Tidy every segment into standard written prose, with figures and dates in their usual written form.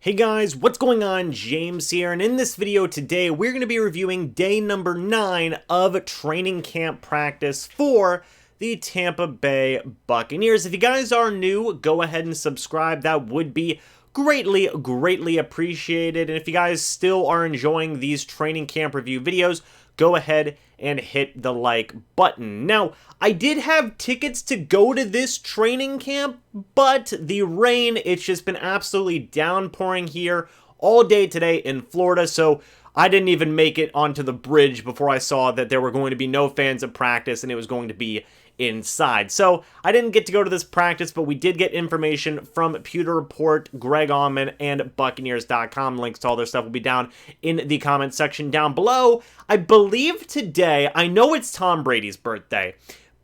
Hey guys, what's going on? James here, and in this video today, we're going to be reviewing day number 9 of training camp practice for the Tampa Bay Buccaneers. If you guys are new, go ahead and subscribe. That would be greatly appreciated. And if you guys still are enjoying these training camp review videos, go ahead and hit the like button. Now, I did have tickets to go to this training camp, but the rain, it's just been absolutely downpouring here all day today in Florida, so I didn't even make it onto the bridge before I saw that there were going to be no fans at practice and it was going to be inside. So I didn't get to go to this practice, but we did get information from Pewter Report, Greg Allman, and Buccaneers.com. Links to all their stuff will be down in the comment section down below. I believe today, I know it's Tom Brady's birthday,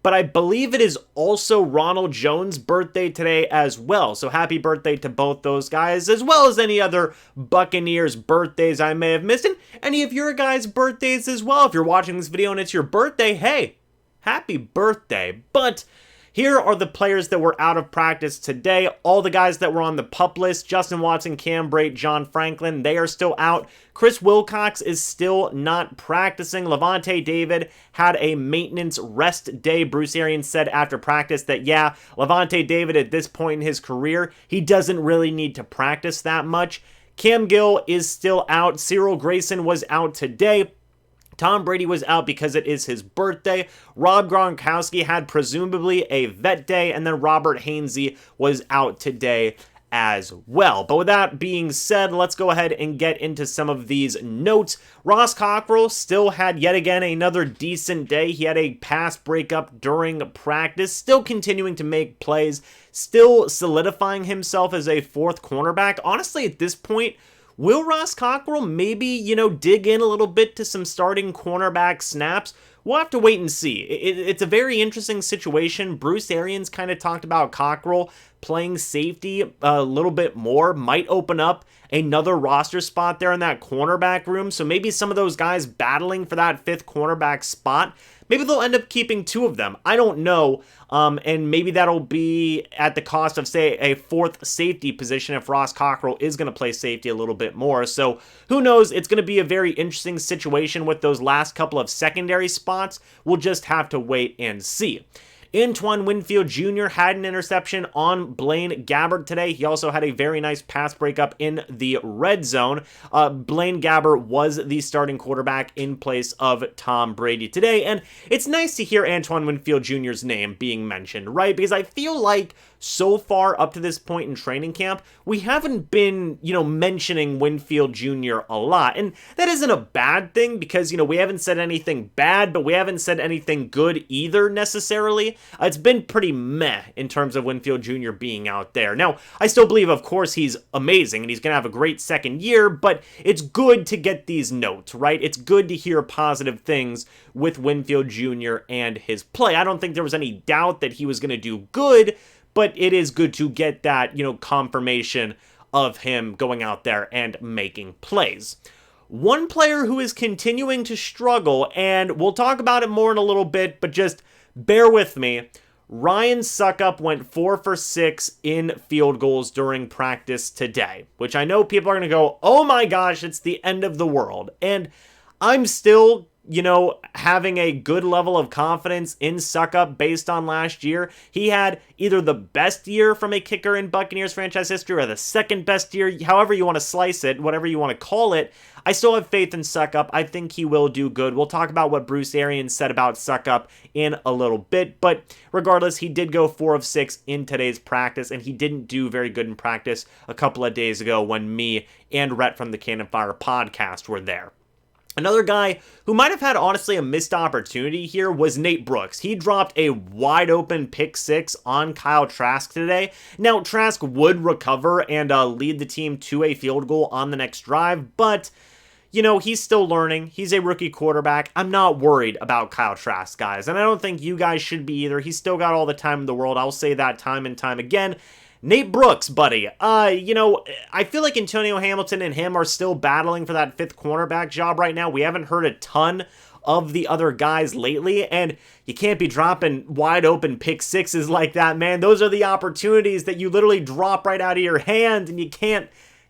but I believe it is also Ronald Jones' birthday today as well. So happy birthday to both those guys, as well as any other Buccaneers birthdays I may have missed, and any of your guys' birthdays as well. If you're watching this video and it's your birthday, hey, happy birthday. But here are the players that were out of practice today. All the guys that were on the PUP list: Justin Watson, Cam Brate, John Franklin, they are still out. Chris Wilcox is still not practicing. Lavonte David had a maintenance rest day. Bruce Arians said after practice that, yeah, Lavonte David at this point in his career, he doesn't really need to practice that much. Cam Gill is still out. Cyril Grayson was out today. Tom Brady was out because it is his birthday. Rob Gronkowski had presumably a vet day, and then Robert Hainsey was out today as well. But with that being said, let's go ahead and get into some of these notes. Ross Cockrell still had yet again another decent day. He had a pass breakup during practice, still continuing to make plays, still solidifying himself as a fourth cornerback. Honestly, at this point, will Ross Cockrell maybe, dig in a little bit to some starting cornerback snaps? We'll have to wait and see. It's a very interesting situation. Bruce Arians kind of talked about Cockrell playing safety a little bit more, might open up another roster spot there in that cornerback room. So maybe some of those guys battling for that fifth cornerback spot, maybe they'll end up keeping two of them. I don't know. And maybe that'll be at the cost of, say, a fourth safety position if Ross Cockrell is going to play safety a little bit more. So who knows? It's going to be a very interesting situation with those last couple of secondary spots. We'll just have to wait and see. Antoine Winfield Jr. had an interception on Blaine Gabbert today. He also had a very nice pass breakup in the red zone. Blaine Gabbert was the starting quarterback in place of Tom Brady today, and it's nice to hear Antoine Winfield Jr.'s name being mentioned, right? Because I feel like so far up to this point in training camp, we haven't been, mentioning Winfield Jr. a lot. And that isn't a bad thing because, we haven't said anything bad, but we haven't said anything good either necessarily. It's been pretty meh in terms of Winfield Jr. being out there. Now, I still believe, of course, he's amazing and he's going to have a great second year, but it's good to get these notes, right? It's good to hear positive things with Winfield Jr. and his play. I don't think there was any doubt that he was going to do good, but it is good to get that, confirmation of him going out there and making plays. One player who is continuing to struggle, and we'll talk about it more in a little bit, but just bear with me. Ryan Succop went 4 for 6 in field goals during practice today, which I know people are going to go, oh my gosh, it's the end of the world. And I'm still having a good level of confidence in Succop based on last year. He had either the best year from a kicker in Buccaneers franchise history or the second best year, however you want to slice it, whatever you want to call it. I still have faith in Succop. I think he will do good. We'll talk about what Bruce Arians said about Succop in a little bit, but regardless, he did go 4 of 6 in today's practice, and he didn't do very good in practice a couple of days ago when me and Rhett from the Cannon Fire podcast were there. Another guy who might have had, honestly, a missed opportunity here was Nate Brooks. He dropped a wide-open pick 6 on Kyle Trask today. Now, Trask would recover and lead the team to a field goal on the next drive, but, he's still learning. He's a rookie quarterback. I'm not worried about Kyle Trask, guys, and I don't think you guys should be either. He's still got all the time in the world. I'll say that time and time again. Nate Brooks, buddy, I feel like Antonio Hamilton and him are still battling for that fifth cornerback job right now. We haven't heard a ton of the other guys lately, and you can't be dropping wide open pick sixes like that, man. Those are the opportunities that you literally drop right out of your hand, and you can't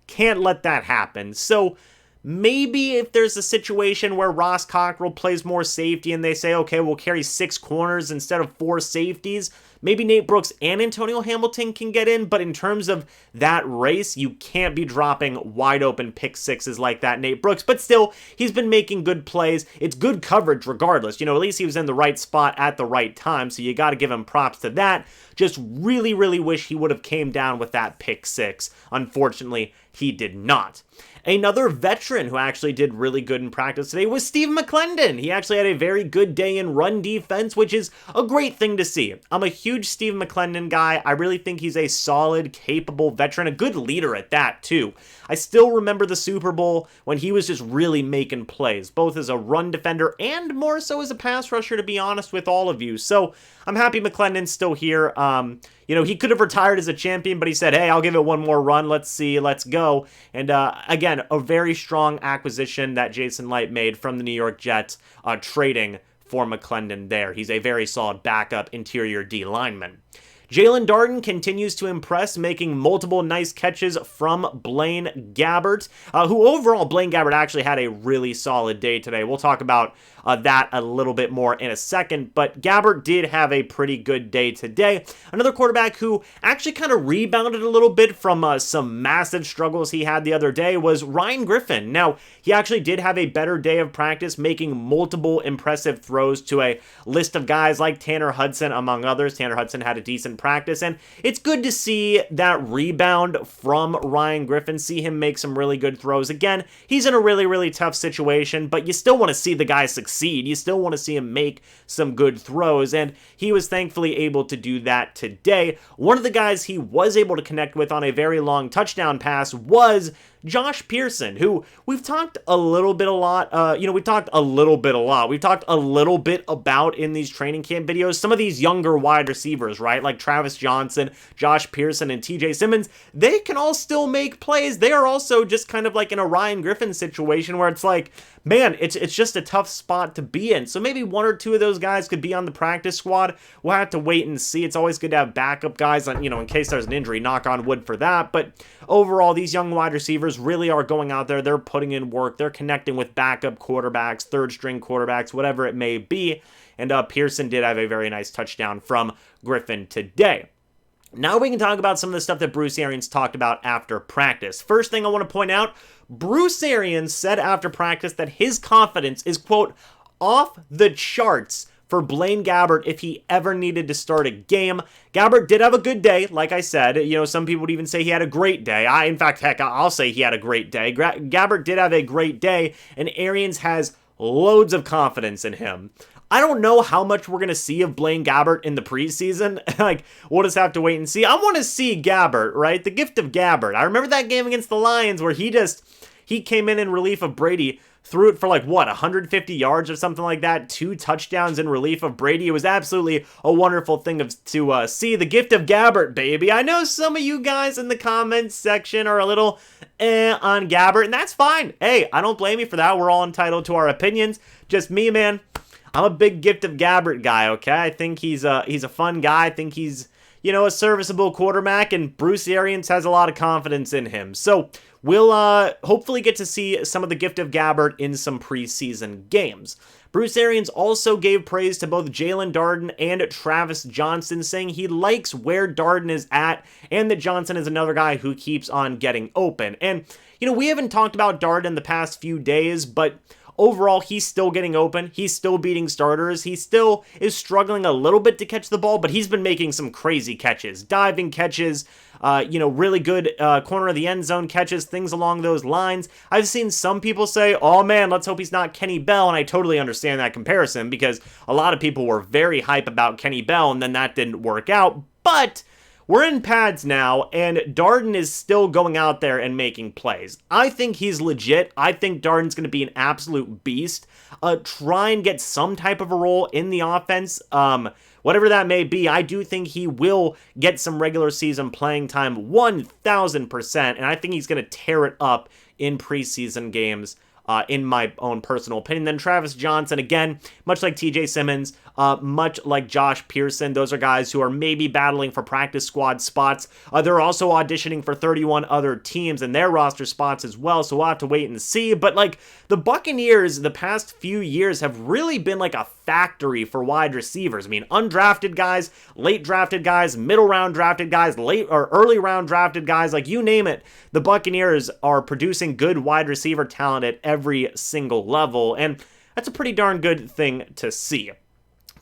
Can't let that happen. So maybe if there's a situation where Ross Cockrell plays more safety and they say, okay, we'll carry 6 corners instead of 4 safeties, maybe Nate Brooks and Antonio Hamilton can get in, but in terms of that race, you can't be dropping wide open pick sixes like that, Nate Brooks. But still, he's been making good plays. It's good coverage regardless. You know, at least he was in the right spot at the right time, so you got to give him props to that. Just really, really wish he would have came down with that pick 6. Unfortunately, he did not. Another veteran who actually did really good in practice today was Steve McLendon. He actually had a very good day in run defense, which is a great thing to see. I'm a huge Steve McLendon guy. I really think he's a solid, capable veteran, a good leader at that, too. I still remember the Super Bowl when he was just really making plays, both as a run defender and more so as a pass rusher, to be honest with all of you. So I'm happy McLendon's still here. You know, he could have retired as a champion, but he said, hey, I'll give it one more run. Let's see, let's go. And again, a very strong acquisition that Jason Light made from the New York Jets, trading for McLendon there. He's a very solid backup interior D lineman. JAELON Darden continues to impress, making multiple nice catches from Blaine Gabbert, who overall, Blaine Gabbert actually had a really solid day today. We'll talk about that a little bit more in a second, but Gabbert did have a pretty good day today. Another quarterback who actually kind of rebounded a little bit from some massive struggles he had the other day was Ryan Griffin. Now, he actually did have a better day of practice, making multiple impressive throws to a list of guys like Tanner Hudson, among others. Tanner Hudson had a decent practice, and it's good to see that rebound from Ryan Griffin, see him make some really good throws. Again, he's in a really, really tough situation, but you still want to see the guy succeed. You still want to see him make some good throws, and he was thankfully able to do that today. One of the guys he was able to connect with on a very long touchdown pass was Josh Pearson, who we've talked a little bit We've talked a little bit about in these training camp videos. Some of these younger wide receivers, right? Like Travis Johnson, Josh Pearson, and TJ Simmons, they can all still make plays. They are also just kind of like in a Ryan Griffin situation where it's like, man, it's just a tough spot to be in. So maybe 1 or 2 of those guys could be on the practice squad. We'll have to wait and see. It's always good to have backup guys on, in case there's an injury, knock on wood for that. But overall, these young wide receivers really are going out there. They're putting in work. They're connecting with backup quarterbacks, third string quarterbacks, whatever it may be. And Pearson did have a very nice touchdown from Griffin today. Now we can talk about some of the stuff that Bruce Arians talked about after practice. First thing I want to point out, Bruce Arians said after practice that his confidence is, quote, off the charts for Blaine Gabbert if he ever needed to start a game. Gabbert did have a good day, like I said. Some people would even say he had a great day. I'll say he had a great day. Gabbert did have a great day, and Arians has loads of confidence in him. I don't know how much we're going to see of Blaine Gabbert in the preseason. We'll just have to wait and see. I want to see Gabbert, right? The gift of Gabbert. I remember that game against the Lions where he came in relief of Brady, threw it for 150 yards or something like that, 2 touchdowns in relief of Brady. It was absolutely a wonderful thing to see. The gift of Gabbert, baby. I know some of you guys in the comments section are a little on Gabbert, and that's fine. Hey, I don't blame you for that. We're all entitled to our opinions. Just me, man. I'm a big gift of Gabbert guy, okay? I think he's a fun guy. I think he's, a serviceable quarterback, and Bruce Arians has a lot of confidence in him. So we'll hopefully get to see some of the gift of Gabbert in some preseason games. Bruce Arians also gave praise to both JAELON Darden and Travis Johnson, saying he likes where Darden is at and that Johnson is another guy who keeps on getting open. And, we haven't talked about Darden the past few days, but overall, he's still getting open. He's still beating starters. He still is struggling a little bit to catch the ball, but he's been making some crazy catches, diving catches, really good corner of the end zone catches, things along those lines. I've seen some people say, oh man, let's hope he's not Kenny Bell, and I totally understand that comparison because a lot of people were very hype about Kenny Bell, and then that didn't work out, but we're in pads now, and Darden is still going out there and making plays. I think he's legit. I think Darden's going to be an absolute beast. Try and get some type of a role in the offense. Whatever that may be, I do think he will get some regular season playing time 1,000%, and I think he's going to tear it up in preseason games in my own personal opinion. Then Travis Johnson, again, much like TJ Simmons, much like Josh Pearson, those are guys who are maybe battling for practice squad spots. They're also auditioning for 31 other teams and their roster spots as well, so we'll have to wait and see. But like, the Buccaneers the past few years have really been like a factory for wide receivers. I mean, undrafted guys, late drafted guys, middle round drafted guys, late or early round drafted guys, like you name it. The Buccaneers are producing good wide receiver talent at every single level, and that's a pretty darn good thing to see.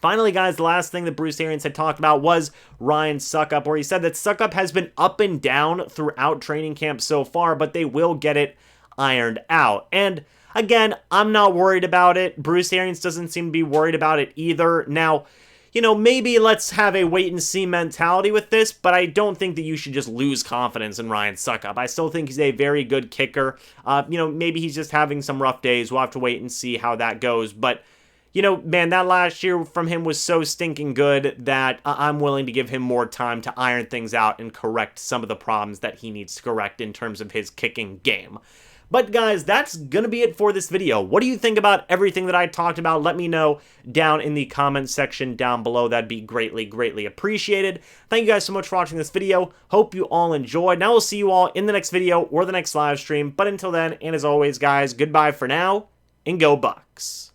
Finally, guys, the last thing that Bruce Arians had talked about was Ryan Succop, where he said that Succop has been up and down throughout training camp so far, but they will get it ironed out. And again, I'm not worried about it. Bruce Arians doesn't seem to be worried about it either. Now, you know, maybe let's have a wait-and-see mentality with this, but I don't think that you should just lose confidence in Ryan Succop. I still think he's a very good kicker. You know, maybe he's just having some rough days. We'll have to wait and see how that goes. But, you know, man, that last year from him was so stinking good that I'm willing to give him more time to iron things out and correct some of the problems that he needs to correct in terms of his kicking game. But guys, that's gonna be it for this video. What do you think about everything that I talked about? Let me know down in the comments section down below. That'd be greatly, greatly appreciated. Thank you guys so much for watching this video. Hope you all enjoyed. Now we'll see you all in the next video or the next live stream. But until then, and as always, guys, goodbye for now, and go Bucs.